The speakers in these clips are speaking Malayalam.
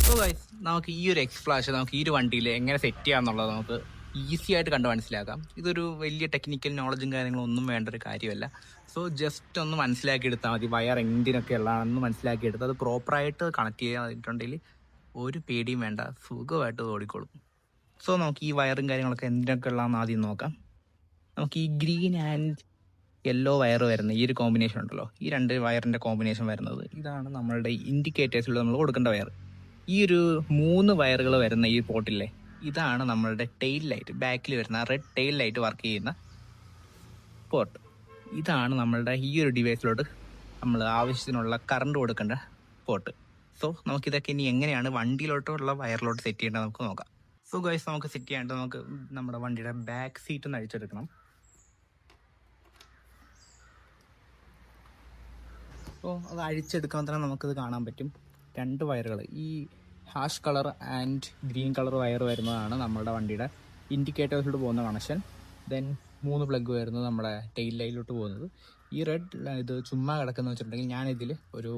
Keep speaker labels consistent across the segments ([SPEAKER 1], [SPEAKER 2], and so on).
[SPEAKER 1] സോ ഗൈസ്, നമുക്ക് ഈ ഒരു എക്സ്പ്ലാഷ് നമുക്ക് ഈ ഒരു വണ്ടിയിൽ എങ്ങനെ സെറ്റ് ചെയ്യാന്നുള്ളത് നമുക്ക് ഈസി ആയിട്ട് കണ്ട് മനസ്സിലാക്കാം. ഇതൊരു വലിയ ടെക്നിക്കൽ നോളജും കാര്യങ്ങളും ഒന്നും വേണ്ട ഒരു കാര്യമല്ല. സോ ജസ്റ്റ് ഒന്ന് മനസ്സിലാക്കി എടുത്താൽ മതി. വയർ എന്തിനൊക്കെ ഉള്ളതാണെന്ന് മനസ്സിലാക്കി എടുത്ത് അത് പ്രോപ്പറായിട്ട് കണക്ട് ചെയ്യാതിട്ടുണ്ടെങ്കിൽ ഒരു പേടിയും വേണ്ട, സുഖമായിട്ട് ഓടിക്കോളും. സോ നമുക്ക് ഈ വയറും കാര്യങ്ങളൊക്കെ എന്തിനൊക്കെ ഉള്ളതെന്ന് ആദ്യം നോക്കാം. നമുക്ക് ഈ ഗ്രീൻ ആൻഡ് യെല്ലോ വയർ വരുന്ന ഈ ഒരു കോമ്പിനേഷൻ ഉണ്ടല്ലോ, ഈ രണ്ട് വയറിൻ്റെ കോമ്പിനേഷൻ വരുന്നത് ഇതാണ് നമ്മളുടെ ഇൻഡിക്കേറ്റേഴ്സിൽ നമ്മൾ കൊടുക്കേണ്ട വയർ. ഈ ഒരു 3 വയറുകൾ വരുന്ന ഈ പോർട്ടില്ലേ, ഇതാണ് നമ്മളുടെ ടെയിൽ ലൈറ്റ്, ബാക്കിൽ വരുന്ന റെഡ് ടെയിൽ ലൈറ്റ് വർക്ക് ചെയ്യുന്ന പോർട്ട്. ഇതാണ് നമ്മളുടെ ഈ ഒരു ഡിവൈസിലോട്ട് നമ്മൾ ആവശ്യത്തിനുള്ള കറണ്ട് കൊടുക്കേണ്ട പോർട്ട്. സോ നമുക്കിതൊക്കെ ഇനി എങ്ങനെയാണ് വണ്ടിയിലോട്ടുള്ള വയറിലോട്ട് സെറ്റ് ചെയ്യേണ്ടത് നമുക്ക് നോക്കാം. സോ ഗൈസ്, നമുക്ക് സെറ്റ് ചെയ്യേണ്ടത് നമുക്ക് നമ്മുടെ വണ്ടിയുടെ ബാക്ക് സീറ്റ് ഒന്ന് അഴിച്ചെടുക്കണം. അപ്പോൾ അത് അഴിച്ചെടുക്കാൻ തന്നെ നമുക്കിത് കാണാൻ പറ്റും. 2 വയറുകൾ, ഈ hash colour and green colour wire വരുന്നതാണ് നമ്മുടെ വണ്ടിയുടെ ഇൻഡിക്കേറ്റേഴ്സിലോട്ട് പോകുന്ന കണക്ഷൻ. ദെൻ 3 പ്ലഗ് വരുന്നത് നമ്മുടെ ടെയിൽ ലൈറ്റിലോട്ട് പോകുന്നത്. ഈ റെഡ് ഇത് ചുമ്മാ കിടക്കുന്നത് വെച്ചിട്ടുണ്ടെങ്കിൽ ഞാനിതിൽ ഒരു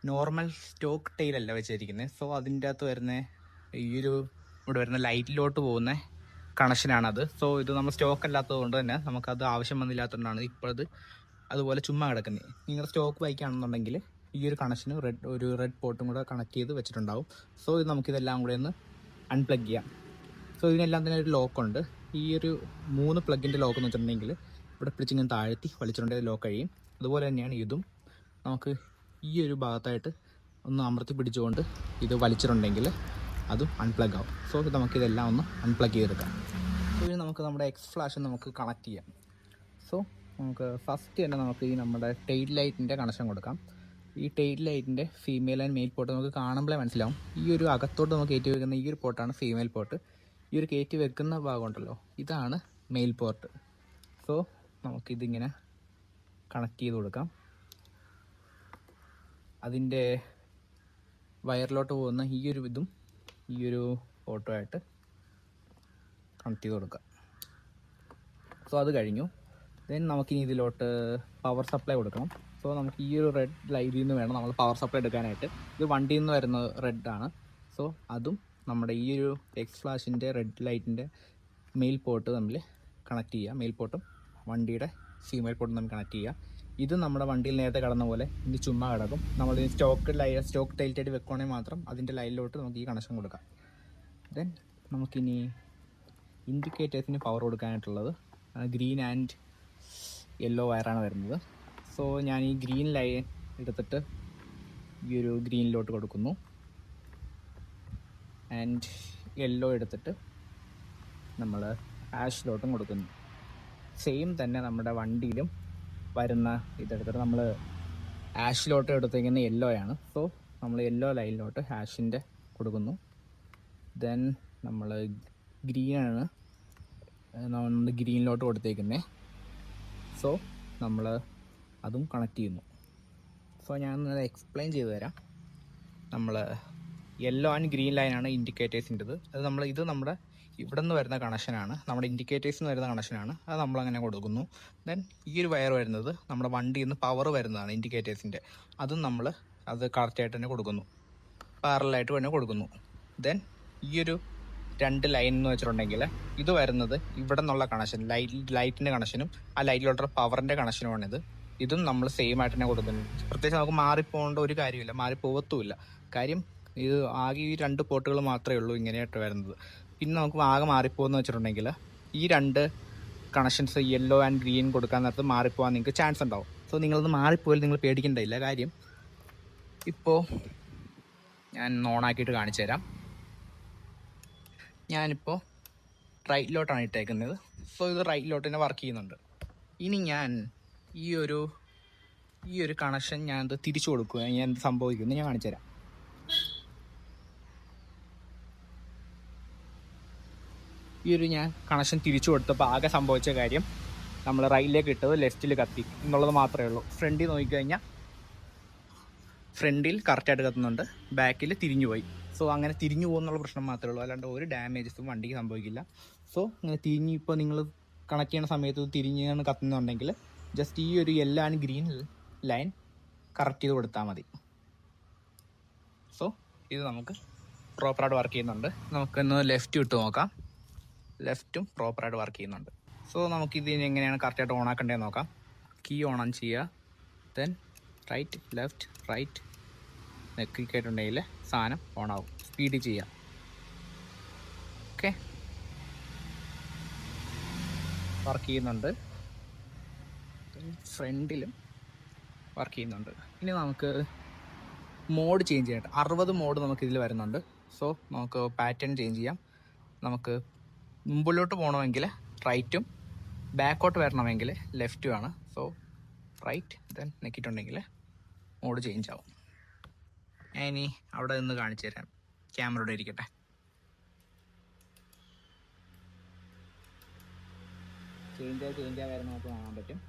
[SPEAKER 1] നോർമൽ സ്റ്റോക്ക് ടെയിലല്ല വെച്ചിരിക്കുന്നത്. സോ അതിൻ്റെ അകത്ത് വരുന്ന ഈ ഒരു ഇവിടെ വരുന്ന ലൈറ്റിലോട്ട് പോകുന്ന കണക്ഷനാണത്. സോ ഇത് നമ്മൾ സ്റ്റോക്ക് അല്ലാത്തത് കൊണ്ട് തന്നെ നമുക്കത് ആവശ്യം വന്നില്ലാത്തതുകൊണ്ടാണ് ഇപ്പോൾ ഇത് അതുപോലെ ചുമ്മാ കിടക്കുന്നത്. നിങ്ങളുടെ സ്റ്റോക്ക് ബൈക്കാണെന്നുണ്ടെങ്കിൽ ഈ ഒരു കണക്ഷന് ഒരു റെഡ് പോർട്ടും കൂടെ കണക്ട് ചെയ്ത് വെച്ചിട്ടുണ്ടാവും. സോ ഇത് നമുക്കിതെല്ലാം കൂടെ ഒന്ന് അൺപ്ലഗ് ചെയ്യാം. സോ ഇതിനെല്ലാം തന്നെ ഒരു ലോക്കുണ്ട്. ഈ ഒരു 3 പ്ലഗിൻ്റെ ലോക്ക് എന്ന് വെച്ചിട്ടുണ്ടെങ്കിൽ ഇവിടെ പിടിച്ചിങ്ങനെ താഴ്ത്തി വലിച്ചിട്ടുണ്ടെങ്കിൽ ലോക്ക് കഴിയും. അതുപോലെ തന്നെയാണ് ഇതും. നമുക്ക് ഈ ഒരു ഭാഗത്തായിട്ട് ഒന്ന് അമർത്തി പിടിച്ചുകൊണ്ട് ഇത് വലിച്ചിട്ടുണ്ടെങ്കിൽ അതും അൺപ്ലഗ് ആവും. സോ നമുക്കിതെല്ലാം ഒന്ന് അൺപ്ലഗ് ചെയ്തെടുക്കാം. സോ ഇനി നമുക്ക് നമ്മുടെ എക്സ് ഫ്ലാഷ് നമുക്ക് കണക്ട് ചെയ്യാം. സോ നമുക്ക് ഫസ്റ്റ് തന്നെ നമുക്ക് ഈ നമ്മുടെ ടെയിൽ ലൈറ്റിൻ്റെ കണക്ഷൻ കൊടുക്കാം. ഈ ടെയിൽ ലൈറ്റിൻ്റെ ഫീമെയിൽ ആൻഡ് മെയിൽ പോർട്ട് നമുക്ക് കാണുമ്പോഴേ മനസ്സിലാവും. ഈ ഒരു അകത്തോട്ട് നമുക്ക് കയറ്റി വെക്കുന്ന ഈ ഒരു പോർട്ടാണ് ഫീമെയിൽ പോർട്ട്. ഈ ഒരു കയറ്റി വെക്കുന്ന ഭാഗമുണ്ടല്ലോ, ഇതാണ് മെയിൽ പോർട്ട്. സോ നമുക്കിതിങ്ങനെ കണക്ട് ചെയ്ത് കൊടുക്കാം. അതിൻ്റെ വയറിലോട്ട് പോകുന്ന ഈ ഒരു ഇതും ഈ ഒരു പോർട്ടും ആയിട്ട് കണക്ട് ചെയ്ത് കൊടുക്കാം. സോ അത് കഴിഞ്ഞു. ദെൻ നമുക്കിനി ഇതിലോട്ട് പവർ സപ്ലൈ കൊടുക്കണം. സോ നമുക്ക് ഈ ഒരു റെഡ് ലൈറ്റിൽ നിന്ന് വേണം നമ്മൾ പവർ സപ്ലൈ എടുക്കാനായിട്ട്. ഇത് വണ്ടിയിൽ നിന്ന് വരുന്ന റെഡാണ്. സോ അതും നമ്മുടെ ഈ ഒരു എക്സ് ഫ്ലാഷിൻ്റെ റെഡ് ലൈറ്റിൻ്റെ മെയിൽ പോർട്ട് തമ്മിൽ കണക്ട് ചെയ്യുക. മെയിൽ പോർട്ടും വണ്ടിയുടെ ഫീമെയിൽ പോർട്ടും തമ്മിൽ കണക്ട് ചെയ്യുക. ഇത് നമ്മുടെ വണ്ടിയിൽ നേരത്തെ കടന്ന പോലെ ഇത് ചുമ്മാ കിടക്കും. നമ്മൾ സ്റ്റോക്ക് ടൈൽറ്റായിട്ട് വെക്കുവാണെങ്കിൽ മാത്രം അതിൻ്റെ ലൈനിലോട്ട് നമുക്ക് ഈ കണക്ഷൻ കൊടുക്കാം. ദെൻ നമുക്കിനി ഇൻഡിക്കേറ്റേഴ്സിന് പവർ കൊടുക്കാനായിട്ടുള്ളത് ഗ്രീൻ ആൻഡ് യെല്ലോ വയറാണ് വരുന്നത്. സോ ഞാൻ ഈ ഗ്രീൻ ലൈൻ എടുത്തിട്ട് ഈ ഒരു ഗ്രീനിലോട്ട് കൊടുക്കുന്നു. ആൻഡ് യെല്ലോ എടുത്തിട്ട് നമ്മൾ ആഷിലോട്ടും കൊടുക്കുന്നു. സെയിം തന്നെ നമ്മുടെ വണ്ടിയിലും വരുന്ന ഇതെടുത്തിട്ട് നമ്മൾ ആഷിലോട്ട് എടുത്തേക്കുന്ന യെല്ലോയാണ്. സോ നമ്മൾ യെല്ലോ ലൈനിലോട്ട് ആഷിൻ്റെ കൊടുക്കുന്നു. ദെൻ നമ്മൾ ഗ്രീനാണ് നമ്മൾ ഗ്രീനിലോട്ട് കൊടുത്തേക്കുന്നത്. സോ നമ്മൾ അതും കണക്ട് ചെയ്യുന്നു. സോ ഞാൻ എക്സ്പ്ലെയിൻ ചെയ്തു തരാം. നമ്മൾ യെല്ലോ ആൻഡ് ഗ്രീൻ ലൈനാണ് ഇൻഡിക്കേറ്റേഴ്സിൻ്റെത്. അത് ഇത് നമ്മുടെ ഇവിടെ നിന്ന് വരുന്ന കണക്ഷനാണ്, നമ്മുടെ ഇൻഡിക്കേറ്റേഴ്സിൽ നിന്ന് വരുന്ന കണക്ഷനാണ്. അത് നമ്മളങ്ങനെ കൊടുക്കുന്നു. ദെൻ ഈ ഒരു വയർ വരുന്നത് നമ്മുടെ വണ്ടിയിൽ നിന്ന് പവർ വരുന്നതാണ് ഇൻഡിക്കേറ്റേഴ്സിൻ്റെ. അതും നമ്മൾ അത് കറക്റ്റായിട്ട് തന്നെ കൊടുക്കുന്നു, പാരലായിട്ട് തന്നെ കൊടുക്കുന്നു. ദെൻ ഈ ഒരു 2 ലൈൻ എന്ന് വെച്ചിട്ടുണ്ടെങ്കിൽ ഇത് വരുന്നത് ഇവിടെ നിന്നുള്ള കണക്ഷൻ, ലൈറ്റിൻ്റെ കണക്ഷനും ആ ലൈറ്റിലോട്ടുള്ള പവറിൻ്റെ കണക്ഷനുമാണിത്. ഇതും നമ്മൾ സെയിം ആയിട്ട് തന്നെ കൊടുക്കുന്നു. പ്രത്യേകിച്ച് നമുക്ക് മാറിപ്പോകേണ്ട ഒരു കാര്യമില്ല, മാറിപ്പോകത്തുമില്ല. കാര്യം ഇത് ആകെ ഈ 2 പോർട്ടുകൾ മാത്രമേ ഉള്ളൂ ഇങ്ങനെയായിട്ട് വരുന്നത്. പിന്നെ നമുക്ക് ആകെ മാറിപ്പോകുന്ന വെച്ചിട്ടുണ്ടെങ്കിൽ ഈ 2 കണക്ഷൻസ് യെല്ലോ ആൻഡ് ഗ്രീൻ കൊടുക്കാൻ നേരത്ത് മാറിപ്പോകാൻ നിങ്ങൾക്ക് ചാൻസ് ഉണ്ടാവും. സോ നിങ്ങളത് മാറിപ്പോയാൽ നിങ്ങൾ പേടിക്കേണ്ടതില്ല. കാര്യം ഇപ്പോൾ ഞാൻ ഓണാക്കിയിട്ട് കാണിച്ചു തരാം. ഞാനിപ്പോൾ റൈറ്റിലോട്ടാണ് ഇട്ടേക്കുന്നത്. സോ ഇത് റൈറ്റിലോട്ട് തന്നെ വർക്ക് ചെയ്യുന്നുണ്ട്. ഇനി ഞാൻ ഈ ഒരു കണക്ഷൻ ഞാനത് തിരിച്ചു കൊടുക്കുക, ഞാൻ എന്ത് സംഭവിക്കുന്നു ഞാൻ കാണിച്ചു തരാം. ഈ ഒരു ഞാൻ കണക്ഷൻ തിരിച്ചു കൊടുത്തപ്പോൾ ആകെ സംഭവിച്ച കാര്യം, നമ്മൾ റൈറ്റിലേക്ക് ഇട്ടത് ലെഫ്റ്റിൽ കത്തി എന്നുള്ളത് മാത്രമേ ഉള്ളൂ. ഫ്രണ്ടിൽ നോക്കിക്കഴിഞ്ഞാൽ ഫ്രണ്ടിൽ കറക്റ്റായിട്ട് കത്തുന്നുണ്ട്, ബാക്കിൽ തിരിഞ്ഞു പോയി. സോ അങ്ങനെ തിരിഞ്ഞു പോകുന്നുള്ള പ്രശ്നം മാത്രമേ ഉള്ളൂ, അല്ലാണ്ട് ഒരു ഡാമേജസും വണ്ടിക്ക് സംഭവിക്കില്ല. സോ ഇങ്ങനെ തിരിഞ്ഞ് ഇപ്പോൾ നിങ്ങൾ കണക്ട് ചെയ്യുന്ന സമയത്ത് തിരിഞ്ഞാണ് കത്തുന്നുണ്ടെങ്കിൽ ജസ്റ്റ് ഈ ഒരു yellow and green line correct ചെയ്ത് കൊടുത്താൽ മതി. സോ ഇത് നമുക്ക് പ്രോപ്പറായിട്ട് വർക്ക് ചെയ്യുന്നുണ്ട്. നമുക്കൊന്ന് ലെഫ്റ്റ് ഇട്ട് നോക്കാം. ലെഫ്റ്റും പ്രോപ്പറായിട്ട് വർക്ക് ചെയ്യുന്നുണ്ട്. സോ നമുക്കിത് എങ്ങനെയാണ് കറക്റ്റായിട്ട് ഓൺ ആക്കേണ്ടതെന്ന് നോക്കാം. കീ ഓൺ ഓൺ ചെയ്യുക. ദെൻ റൈറ്റ് ലെഫ്റ്റ് റൈറ്റ് നെക്കിയിട്ടുണ്ടെങ്കിൽ സാധനം ഓൺ ആവും. സ്പീഡ് ചെയ്യാം. ഓക്കെ, വർക്ക് ചെയ്യുന്നുണ്ട്. ഫ്രണ്ടിലും വർക്ക് ചെയ്യുന്നുണ്ട്. ഇനി നമുക്ക് മോഡ് ചേഞ്ച് ചെയ്യട്ടെ. 60 മോഡ് നമുക്ക് ഇതിൽ വരുന്നുണ്ട്. സോ നമുക്ക് പാറ്റേൺ ചേഞ്ച് ചെയ്യാം. നമുക്ക് മുമ്പിലോട്ട് പോകണമെങ്കിൽ റൈറ്റും ബാക്കോട്ട് വരണമെങ്കിൽ ലെഫ്റ്റും ആണ്. സോ റൈറ്റ് ദെൻ നെക്കിയിട്ടുണ്ടെങ്കിൽ മോഡ് ചേഞ്ച് ആവും. ഞാൻ ഇനി അവിടെ നിന്ന് കാണിച്ചു തരാം. ക്യാമറയുടെ ഇരിക്കട്ടെ. ചേഞ്ച് വരുന്ന നമുക്ക് കാണാൻ പറ്റും.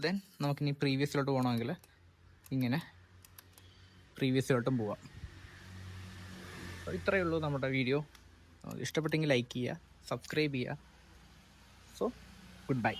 [SPEAKER 1] ദെൻ നമുക്കിനി പ്രീവിയസിലോട്ട് പോകണമെങ്കിൽ ഇങ്ങനെ പ്രീവിയസിലോട്ടും പോവാം. ഇത്രയേ ഉള്ളൂ നമ്മുടെ വീഡിയോ. ഇഷ്ടപ്പെട്ടെങ്കിൽ ലൈക്ക് ചെയ്യുക, സബ്സ്ക്രൈബ് ചെയ്യുക. So good bye.